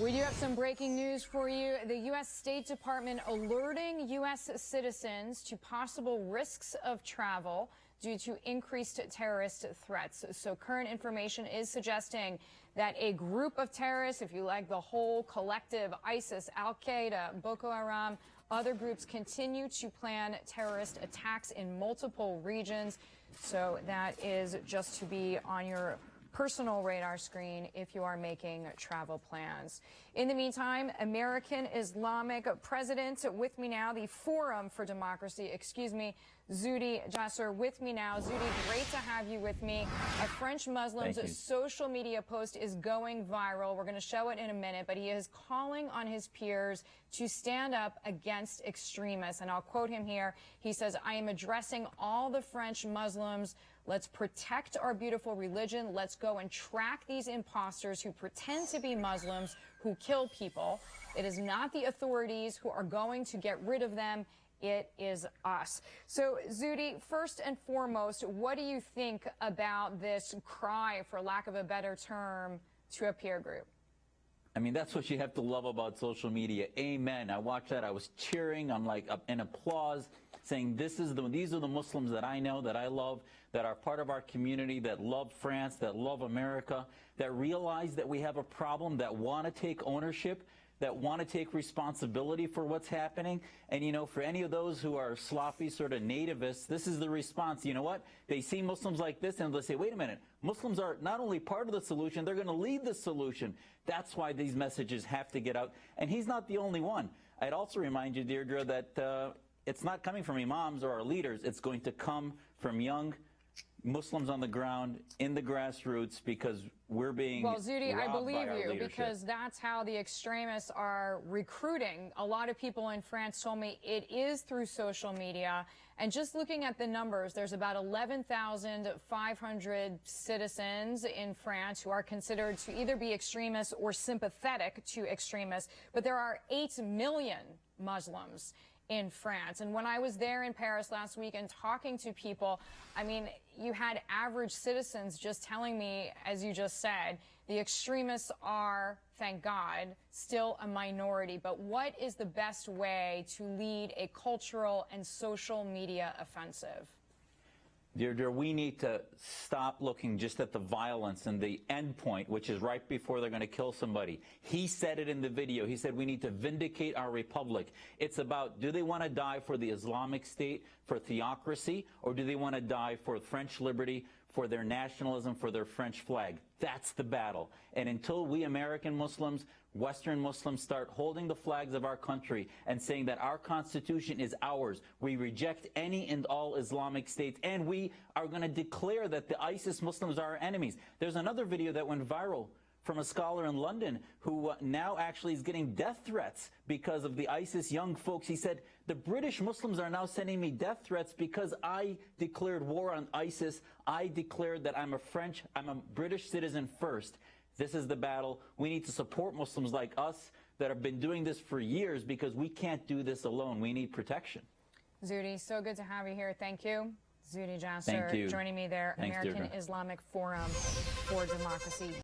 We do have some breaking news for you. The U.S. State Department alerting U.S. citizens to possible risks of travel due to increased terrorist threats. So current information is suggesting that a group of terrorists, if you like the whole collective, ISIS, Al-Qaeda, Boko Haram, other groups continue to plan terrorist attacks in multiple regions. So that is just to be on your personal radar screen if you are making travel plans. In the meantime, American Islamic President with me now, the Forum for Democracy, Zuhdi Jasser with me now. Zuhdi, great to have you with me. A French Muslim's social media post is going viral. We're going to show it in a minute, but he is calling on his peers to stand up against extremists. And I'll quote him here. He says, "I am addressing all the French Muslims. Let's protect our beautiful religion. Let's go and track these imposters who pretend to be Muslims, who kill people. It is not the authorities who are going to get rid of them. It is us." So, Zuhdi, first and foremost, what do you think about this cry, for lack of a better term, to a peer group? I mean, that's what you have to love about social media. Amen. I watched that. I was cheering. I'm like in applause, saying these are the Muslims that I know, that I love, that are part of our community, that love France, that love America, that realize that we have a problem, that want to take ownership, that want to take responsibility for what's happening. And, you know, for any of those who are sloppy sort of nativists, this is the response. You know what? They see Muslims like this and they say, wait a minute, Muslims are not only part of the solution, they're going to lead the solution. That's why these messages have to get out. And he's not the only one. I'd also remind you, Deirdre, that it's not coming from imams or our leaders. It's going to come from young Muslims on the ground, in the grassroots, because we're being Well, Zuhdi, I believe you, leadership. because that's how the extremists are recruiting. A lot of people in France told me it is through social media. And just looking at the numbers, there's about 11,500 citizens in France who are considered to either be extremists or sympathetic to extremists. But there are 8 million Muslims in France. And when I was there in Paris last week and talking to people, I mean, you had average citizens just telling me, as you just said, the extremists are, thank God, still a minority. But what is the best way to lead a cultural and social media offensive? Deirdre, we need to stop looking just at the violence and the end point, which is right before they're going to kill somebody. He said it in the video. He said we need to vindicate our republic. It's about, do they want to die for the Islamic State, for theocracy, or do they want to die for French liberty, for their nationalism, for their French flag? That's the battle. And until we American Muslims, Western Muslims, start holding the flags of our country and saying that our Constitution is ours, we reject any and all Islamic states, and we are going to declare that the ISIS Muslims are our enemies. There's another video that went viral from a scholar in London who now actually is getting death threats because of the ISIS young folks. He said, the British Muslims are now sending me death threats because I declared war on ISIS. I declared that I'm a British citizen first. This is the battle. We need to support Muslims like us that have been doing this for years, because we can't do this alone. We need protection. Zuhdi, so good to have you here. Thank you. Zuhdi Jasser Thank you. joining me there, Thanks, American Deirdre. Islamic Forum for Democracy.